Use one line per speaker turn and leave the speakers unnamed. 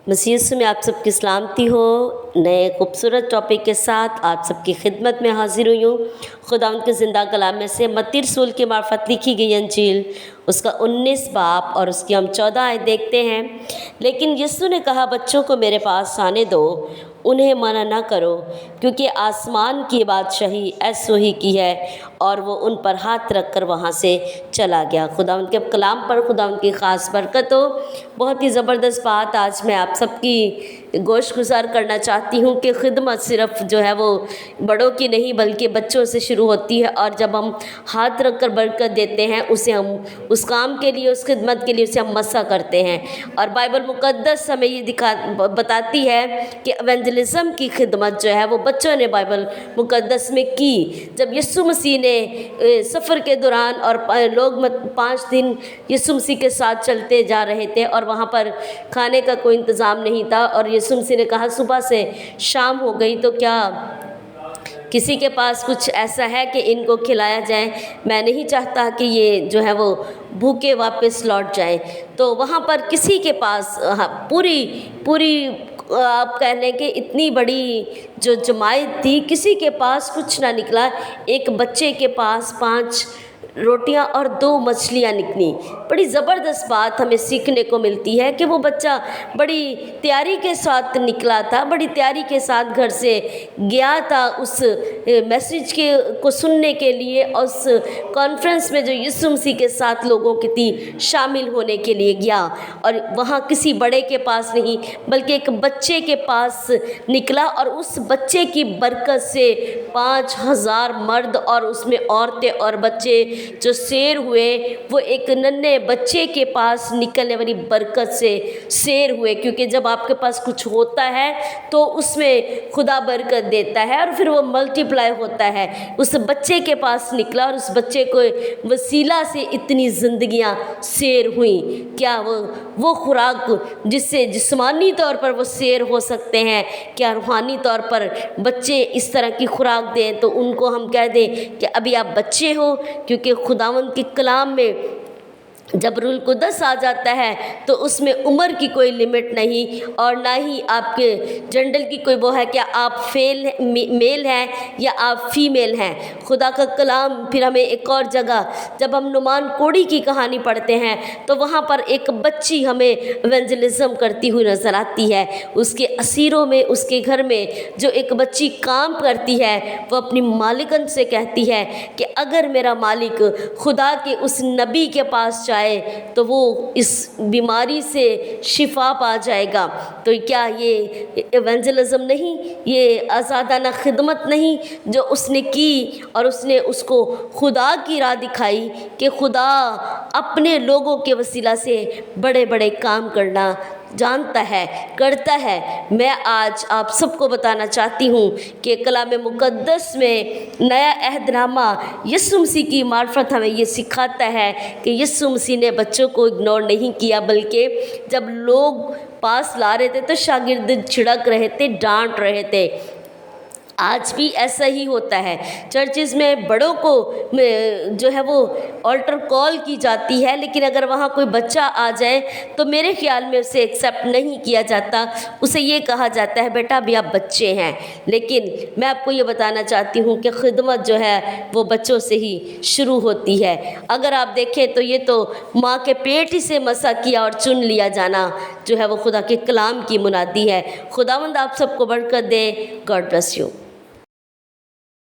मसीह यीशु में आप सबकी सलामती हो। नए खूबसूरत टॉपिक के साथ आप सबकी खिदमत में हाजिर हुई हूँ। खुदावंद के ज़िंदा कलाम में से मत्ती रसूल के मार्फत लिखी गई अंजील उसका 19 बाब और उसकी हम 14 आयत देखते हैं। लेकिन यीशु ने कहा, बच्चों को मेरे पास आने दो, उन्हें मना न करो, क्योंकि आसमान की बादशाही ऐसो ही की है। और वो उन पर हाथ रख कर वहाँ से चला गया। खुदावंद के कलाम पर खुदावंद की ख़ास बरकत हो। बहुत ही ज़बरदस्त बात आज मैं आप सबकी गोश गुजार करना चाहती हूँ कि खिदमत सिर्फ़ जो है वो बड़ों की नहीं बल्कि बच्चों से शुरू होती है। और जब हम हाथ रख कर बरकत देते हैं, उसे हम उस काम के लिए, उस खिदमत के लिए उसे हम मसा करते हैं। और बाइबल मुक़द्दस हमें ये बताती है कि एवेंजलिज्म की खिदमत जो है वो बच्चों ने बाइबल मुक़द्दस में की। जब यीशु मसीह ने सफ़र के दौरान और लोग 5 दिन यीशु मसीह के साथ चलते जा रहे थे और वहाँ पर खाने का कोई इंतज़ाम नहीं था, और यीशु मसीह ने कहा, सुबह से शाम हो गई तो क्या किसी के पास कुछ ऐसा है कि इनको खिलाया जाए? मैं नहीं चाहता कि ये जो है वो भूखे वापस लौट जाएं। तो वहाँ पर किसी के पास पूरी आप कह लें कि इतनी बड़ी जो जमायत थी, किसी के पास कुछ ना निकला। एक बच्चे के पास 5 रोटियां और 2 मछलियां निकली। बड़ी ज़बरदस्त बात हमें सीखने को मिलती है कि वो बच्चा बड़ी तैयारी के साथ निकला था, बड़ी तैयारी के साथ घर से गया था उस मैसेज को सुनने के लिए, उस कॉन्फ्रेंस में जो यीशु मसीह के साथ लोगों की थी शामिल होने के लिए गया। और वहाँ किसी बड़े के पास नहीं बल्कि एक बच्चे के पास निकला, और उस बच्चे की बरकत से 5000 मर्द और उसमें औरतें और बच्चे जो शेर हुए, वो एक नन्हे बच्चे के पास निकलने वाली बरकत से शेर हुए। क्योंकि जब आपके पास कुछ होता है तो उसमें खुदा बरकत देता है और फिर वो मल्टीप्लाई होता है। उस बच्चे के पास निकला और उस बच्चे को वसीला से इतनी ज़िंदगियां शेर हुई। क्या वो खुराक जिससे जिस्मानी तौर पर वो शेर हो सकते हैं, क्या रूहानी तौर पर बच्चे इस तरह की खुराक दें तो उनको हम कह दें कि अभी आप बच्चे हो? क्योंकि खुदावंद के कलाम में जब रूल कुदस आ जाता है तो उसमें उम्र की कोई लिमिट नहीं और ना ही आपके जेंडर की कोई वो है कि आप मेल हैं या आप फीमेल हैं। खुदा का कलाम फिर हमें एक और जगह जब हम नुमान कोड़ी की कहानी पढ़ते हैं तो वहाँ पर एक बच्ची हमें एवेंजलिज्म करती हुई नज़र आती है। उसके असीरों में, उसके घर में जो एक बच्ची काम करती है, वो अपनी मालिकन से कहती है कि अगर मेरा मालिक खुदा के उस नबी के पास जाए तो वो इस बीमारी से शिफा पा जाएगा। तो क्या ये एवेंजलिज्म नहीं, ये आज़ादाना खिदमत नहीं जो उसने की? और उसने उसको खुदा की राह दिखाई कि खुदा अपने लोगों के वसीला से बड़े बड़े काम करना जानता है, करता है। मैं आज आप सबको बताना चाहती हूँ कि कलाम मुक़द्दस में नया अहदनामा यीशु मसीह की मार्फत हमें ये सिखाता है कि यीशु मसीह ने बच्चों को इग्नोर नहीं किया, बल्कि जब लोग पास ला रहे थे तो शागिर्द छिड़क रहे थे, डांट रहे थे। आज भी ऐसा ही होता है। चर्चिज़ में बड़ों को जो है वो ऑल्टर कॉल की जाती है, लेकिन अगर वहाँ कोई बच्चा आ जाए तो मेरे ख़्याल में उसे एक्सेप्ट नहीं किया जाता। उसे ये कहा जाता है, बेटा अभी आप बच्चे हैं। लेकिन मैं आपको ये बताना चाहती हूँ कि खिदमत जो है वो बच्चों से ही शुरू होती है। अगर आप देखें तो ये तो माँ के पेट ही से मसा किया और चुन लिया जाना जो है वो खुदा के कलाम की मुनादी है। खुदावंद आप सबको बरकत दे। God bless you.